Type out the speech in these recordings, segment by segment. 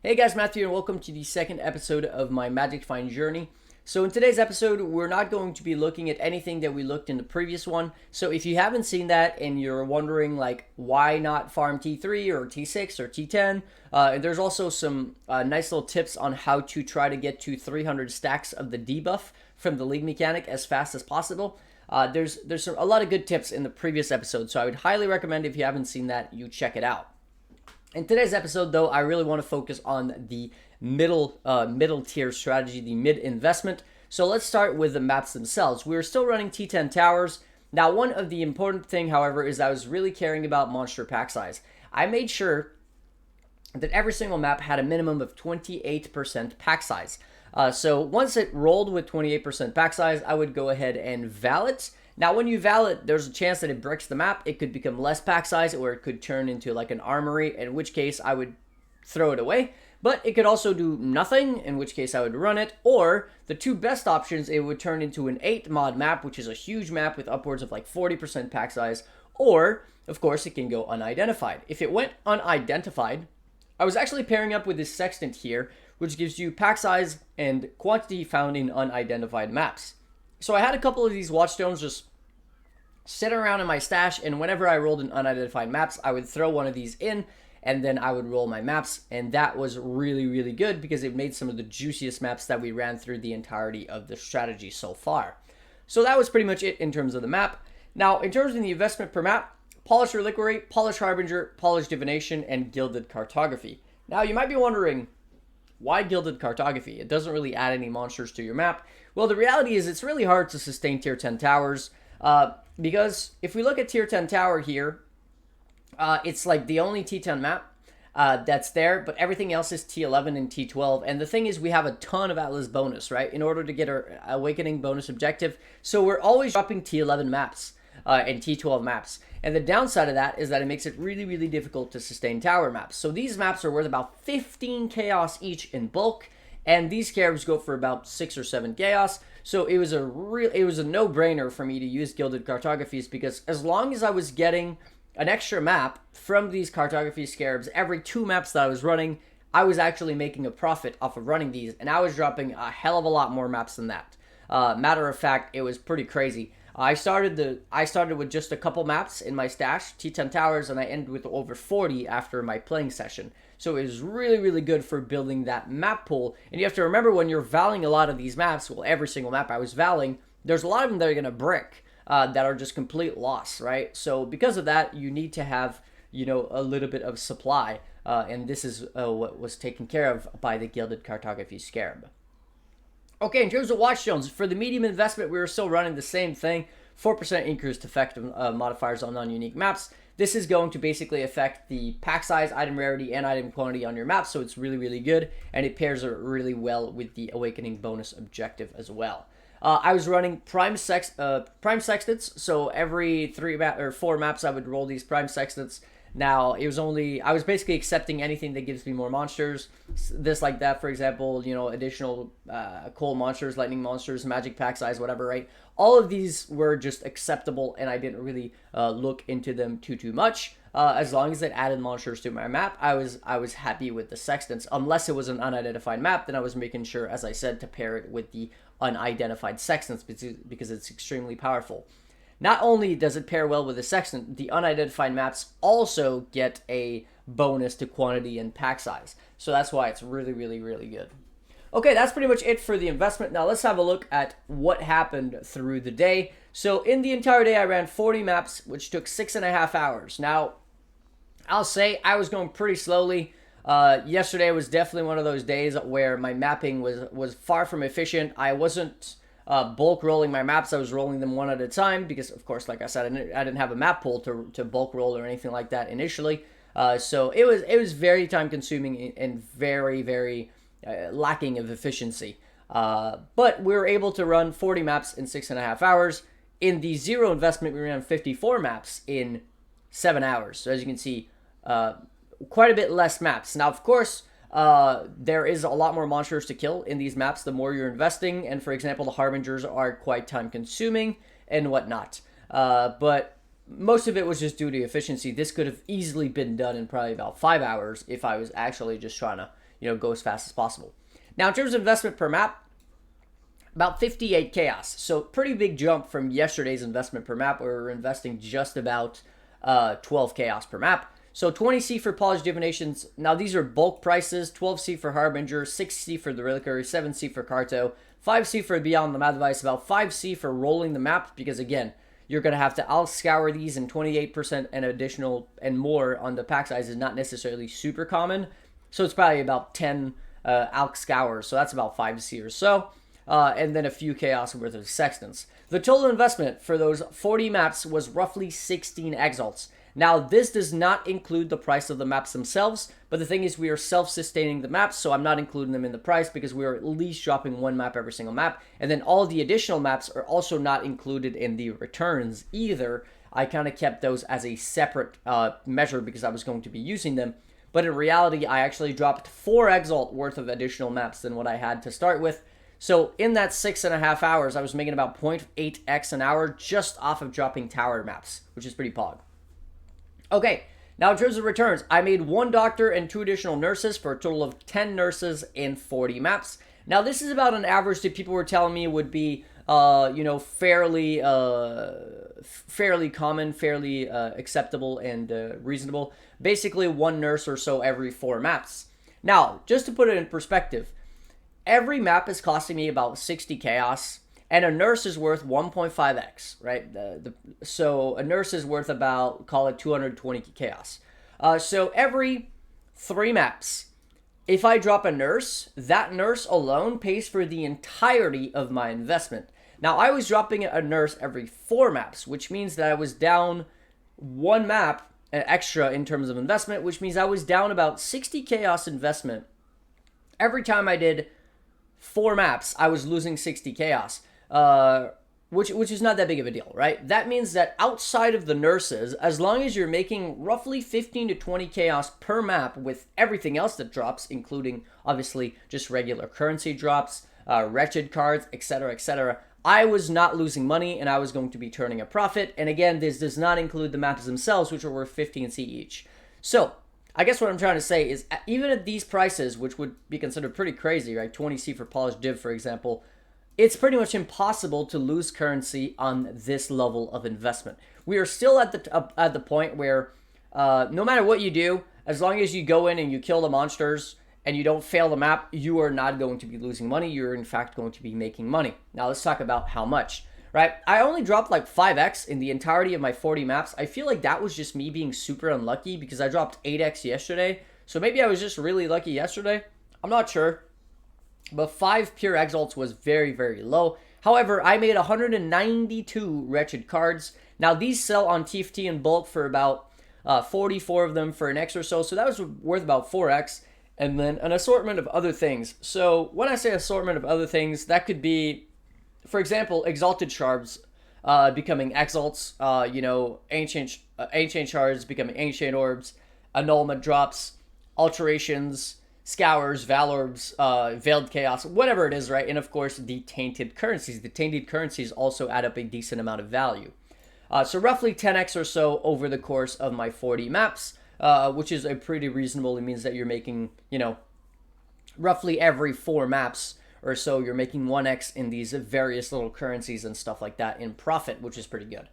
Hey guys, Matthew, and welcome to the second episode of my Magic Find journey. So in today's episode, we're not going to be looking at anything that we looked in the previous one. So if you haven't seen that and you're wondering like why not farm T3 or T6 or T10, there's also some nice little tips on how to try to get to 300 stacks of the debuff from the league mechanic as fast as possible. There's a lot of good tips in the previous episode, so I would highly recommend if you haven't seen that, you check it out. In today's episode, though, I really want to focus on the middle tier strategy, the mid investment. So let's start with the maps themselves. We're still running T10 towers. Now, one of the important thing, however, is I was really caring about monster pack size. I made sure that every single map had a minimum of 28% pack size. So once it rolled with 28% pack size, I would go ahead and val it. Now, when you val it, there's a chance that it bricks the map. It could become less pack size, or it could turn into like an armory, in which case I would throw it away. But it could also do nothing, in which case I would run it. Or the two best options, it would turn into an 8 mod map, which is a huge map with upwards of like 40% pack size. Or, of course, it can go unidentified. If it went unidentified, I was actually pairing up with this sextant here, which gives you pack size and quantity found in unidentified maps. So I had a couple of these Watchstones just sitting around in my stash, and whenever I rolled in unidentified maps, I would throw one of these in, and then I would roll my maps, and that was really, really good because it made some of the juiciest maps that we ran through the entirety of the strategy so far. So that was pretty much it in terms of the map. Now, in terms of the investment per map, Polished Reliquary, Polished Harbinger, Polished Divination, and Gilded Cartography. Now, you might be wondering, why Gilded Cartography? It doesn't really add any monsters to your map. Well, the reality is it's really hard to sustain tier 10 towers because if we look at tier 10 tower here, it's like the only T10 map that's there, but everything else is T11 and T12. And the thing is, we have a ton of Atlas bonus, right, in order to get our Awakening bonus objective. So we're always dropping T11 maps and T12 maps. And the downside of that is that it makes it really, really difficult to sustain tower maps. So these maps are worth about 15 chaos each in bulk, and these Scarabs go for about 6 or 7 chaos. So it was a no-brainer for me to use Gilded Cartographies, because as long as I was getting an extra map from these Cartography Scarabs every 2 maps that I was running, I was actually making a profit off of running these, and I was dropping a hell of a lot more maps than that. Matter of fact, it was pretty crazy. I started with just a couple maps in my stash, T10 towers, and I ended with over 40 after my playing session. So it was really, really good for building that map pool. And you have to remember, when you're valing a lot of these maps, well, every single map I was valing, there's a lot of them that are going to brick, that are just complete loss, right? So because of that, you need to have, a little bit of supply. And this is what was taken care of by the Gilded Cartography Scarab. Okay, in terms of Watchstones, for the medium investment, we were still running the same thing. 4% increased effective modifiers on non-unique maps. This is going to basically affect the pack size, item rarity, and item quantity on your map, so it's really, really good, and it pairs really well with the Awakening bonus objective as well. I was running Prime Sextants, so every 4 maps I would roll these Prime Sextants. Now, I was basically accepting anything that gives me more monsters. This, like that, for example, additional coal monsters, lightning monsters, magic pack size, whatever, right? All of these were just acceptable, and I didn't really look into them too much. As long as it added monsters to my map, I was happy with the Sextants. Unless it was an unidentified map, then I was making sure, as I said, to pair it with the unidentified Sextants because it's extremely powerful. Not only does it pair well with the Sextant, the unidentified maps also get a bonus to quantity and pack size. So that's why it's really, really, really good. Okay, that's pretty much it for the investment. Now let's have a look at what happened through the day. So in the entire day, I ran 40 maps, which took 6.5 hours. Now, I'll say I was going pretty slowly. Yesterday was definitely one of those days where my mapping was far from efficient. I wasn't bulk rolling my maps. I was rolling them one at a time because, of course, like I said, I didn't have a map pool to bulk roll or anything like that initially. So it was very time consuming and very, very lacking of efficiency. But we were able to run 40 maps in 6.5 hours. In the zero investment, we ran 54 maps in 7 hours. So as you can see, quite a bit less maps. Now, of course, there is a lot more monsters to kill in these maps the more you're investing, and for example, the Harbingers are quite time consuming and whatnot. But most of it was just due to efficiency. This could have easily been done in probably about 5 hours if I was actually just trying to, go as fast as possible. Now, in terms of investment per map, about 58 chaos. So pretty big jump from yesterday's investment per map, where we're investing just about 12 chaos per map. So 20C for Polished Divinations. Now, these are bulk prices. 12C for Harbinger, 6C for the Reliquary, 7C for Carto, 5C for Beyond the Mad Device, about 5C for rolling the map, because again, you're going to have to out-scour these, and 28% and additional and more on the Packsize is not necessarily super common. So it's probably about 10 out-scours, so that's about 5C or so. And then a few chaos worth of Sextants. The total investment for those 40 maps was roughly 16 exalts. Now, this does not include the price of the maps themselves, but the thing is, we are self-sustaining the maps, so I'm not including them in the price because we are at least dropping one map every single map. And then all the additional maps are also not included in the returns either. I kind of kept those as a separate measure because I was going to be using them. But in reality, I actually dropped 4 exalt worth of additional maps than what I had to start with. So in that 6.5 hours, I was making about 0.8x an hour just off of dropping tower maps, which is pretty pog. Okay, now in terms of returns, I made 1 doctor and 2 additional nurses for a total of 10 nurses in 40 maps. Now, this is about an average that people were telling me would be, fairly common, fairly acceptable and reasonable. Basically, 1 nurse or so every 4 maps. Now, just to put it in perspective, every map is costing me about 60 chaos, and a nurse is worth 1.5x, right? So a nurse is worth about, call it 220 chaos. So every 3 maps, if I drop a nurse, that nurse alone pays for the entirety of my investment. Now, I was dropping a nurse every 4 maps, which means that I was down 1 map extra in terms of investment, which means I was down about 60 chaos investment. Every time I did 4 maps, I was losing 60 chaos, which is not that big of a deal, right? That means that outside of the nurses, as long as you're making roughly 15 to 20 chaos per map with everything else that drops, including obviously just regular currency drops, wretched cards, etc., I was not losing money and I was going to be turning a profit. And again, this does not include the maps themselves, which are worth 15C each. So I guess what I'm trying to say is, even at these prices, which would be considered pretty crazy, right? 20C for Polished Div, for example, it's pretty much impossible to lose currency on this level of investment. We are still at the point where no matter what you do, as long as you go in and you kill the monsters and you don't fail the map, you are not going to be losing money. You're in fact going to be making money. Now let's talk about how much. Right, I only dropped like 5x in the entirety of my 40 maps. I feel like that was just me being super unlucky because I dropped 8x yesterday. So maybe I was just really lucky yesterday. I'm not sure. But 5 pure exalts was very, very low. However, I made 192 wretched cards. Now, these sell on TFT in bulk for about 44 of them for an X or so. So that was worth about 4x. And then an assortment of other things. So when I say assortment of other things, that could be, for example, exalted shards becoming exalts, ancient shards becoming ancient orbs, annulment drops, alterations, scours, valorbs, veiled chaos, whatever it is, right? And of course, the tainted currencies. The tainted currencies also add up a decent amount of value. So roughly 10x or so over the course of my 40 maps, which is a pretty reasonable. It means that you're making, roughly every 4 maps or so, you're making 1x in these various little currencies and stuff like that in profit, which is pretty good.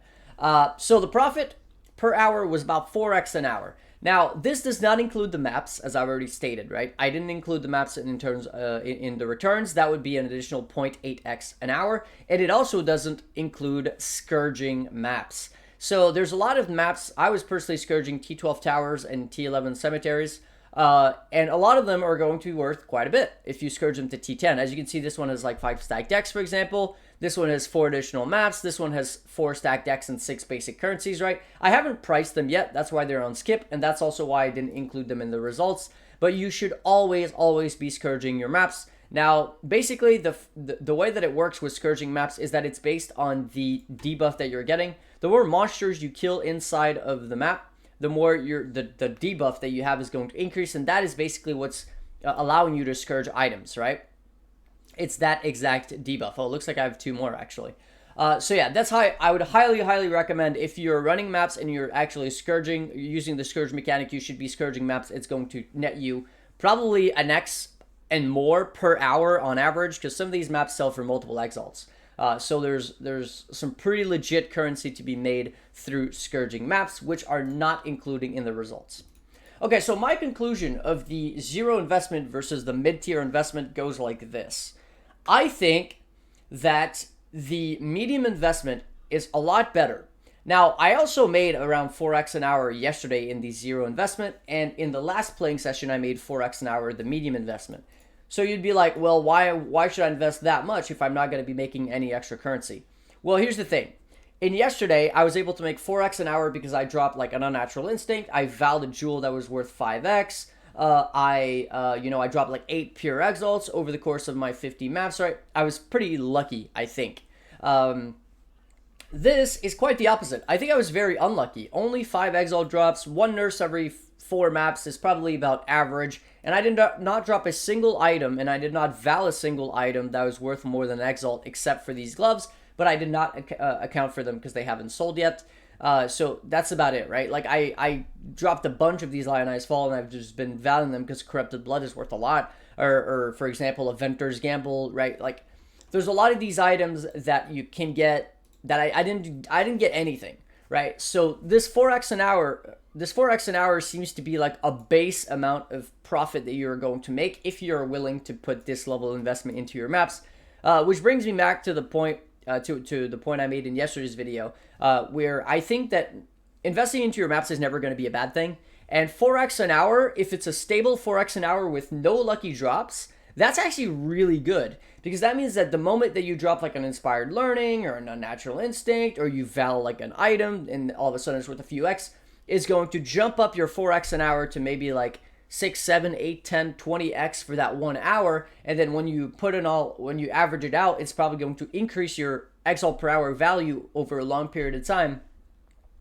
So the profit per hour was about 4x an hour. Now, this does not include the maps, as I've already stated, right? I didn't include the maps in terms in the returns. That would be an additional 0.8x an hour. And it also doesn't include scourging maps. So there's a lot of maps. I was personally scourging T12 towers and T11 cemeteries. And a lot of them are going to be worth quite a bit if you scourge them to T10. As you can see, this one has like 5 stack decks, for example. This one has 4 additional maps. This one has 4 stack decks and 6 basic currencies, right? I haven't priced them yet. That's why they're on skip, and that's also why I didn't include them in the results. But you should always be scourging your maps. Now, basically, the way that it works with scourging maps is that it's based on the debuff that you're getting. The more monsters you kill inside of the map, the more the debuff that you have is going to increase, and that is basically what's allowing you to scourge items, right? It's that exact debuff. Oh, it looks like I have 2 more, actually. So yeah, that's how I would highly recommend if you're running maps and you're actually scourging, using the scourge mechanic, you should be scourging maps. It's going to net you probably an X and more per hour on average, because some of these maps sell for multiple exalts. So there's some pretty legit currency to be made through scourging maps, which are not including in the results. Okay, so my conclusion of the zero investment versus the mid-tier investment goes like this. I think that the medium investment is a lot better. Now, I also made around 4x an hour yesterday in the zero investment, and in the last playing session, I made 4x an hour the medium investment. So you'd be like, well, why should I invest that much if I'm not going to be making any extra currency? Well, here's the thing. In yesterday, I was able to make 4x an hour because I dropped like an unnatural instinct. I vowed a jewel that was worth 5x. I dropped like 8 pure exalts over the course of my 50 maps, right? I was pretty lucky, I think. This is quite the opposite. I think I was very unlucky. Only 5 exalt drops, 1 nurse every 4 maps is probably about average. And I did not drop a single item, and I did not vow a single item that was worth more than an exalt except for these gloves, but I did not account for them because they haven't sold yet. So that's about it, right? Like, I dropped a bunch of these Lionized Fall, and I've just been valuing them because Corrupted Blood is worth a lot. Or for example, a Venter's Gamble, right? Like, there's a lot of these items that you can get that I didn't get anything, right? So this 4x an hour seems to be like a base amount of profit that you're going to make if you're willing to put this level of investment into your maps. Which brings me back to the point to the point I made in yesterday's video, where I think that investing into your maps is never going to be a bad thing. And 4x an hour, if it's a stable 4x an hour with no lucky drops, that's actually really good, because that means that the moment that you drop like an Inspired Learning or an Unnatural Instinct, or you vow like an item and all of a sudden it's worth a few X, is going to jump up your 4x an hour to maybe like 6, 7, 8, 10, 20x for that 1 hour. And then when you average it out, it's probably going to increase your exalt per hour value over a long period of time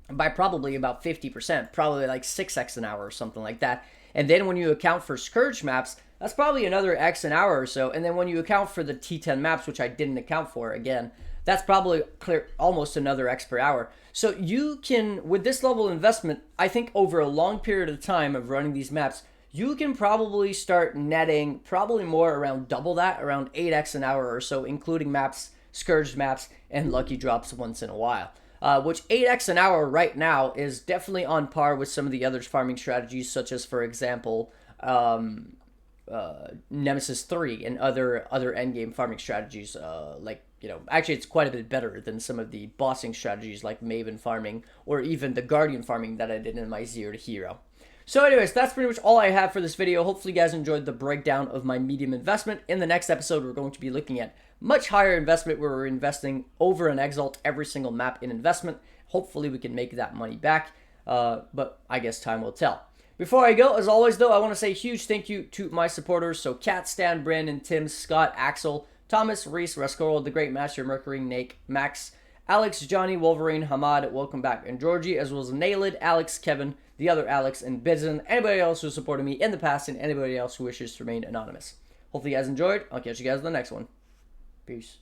by probably about 50%, probably like 6x an hour or something like that. And then when you account for Scourge maps, that's probably another X an hour or so. And then when you account for the T10 maps, which I didn't account for, again, that's probably almost another X per hour. So you can, with this level of investment, I think over a long period of time of running these maps, you can probably start netting probably more around double that, around 8x an hour or so, including maps, Scourged maps, and lucky drops once in a while. Which 8x an hour right now is definitely on par with some of the other farming strategies, such as, for example, Nemesis 3 and other endgame farming strategies. Actually it's quite a bit better than some of the bossing strategies like Maven farming or even the Guardian farming that I did in my Zero to Hero. So anyways, that's pretty much all I have for this video. Hopefully you guys enjoyed the breakdown of my medium investment. In the next episode, we're going to be looking at much higher investment, where we're investing over an exalt every single map in investment. Hopefully we can make that money back, but I guess time will tell. Before I go, as always though, I want to say a huge thank you to my supporters. So Kat, Stan, Brandon, Tim, Scott, Axel, Thomas, Reese, Rascoral, The Great Master, Mercury, Nate, Max, Alex, Johnny, Wolverine, Hamad, Welcome Back, and Georgie, as well as Nailed, Alex, Kevin, the other Alex, and Bidzin, anybody else who supported me in the past, and anybody else who wishes to remain anonymous. Hopefully you guys enjoyed. I'll catch you guys in the next one. Peace.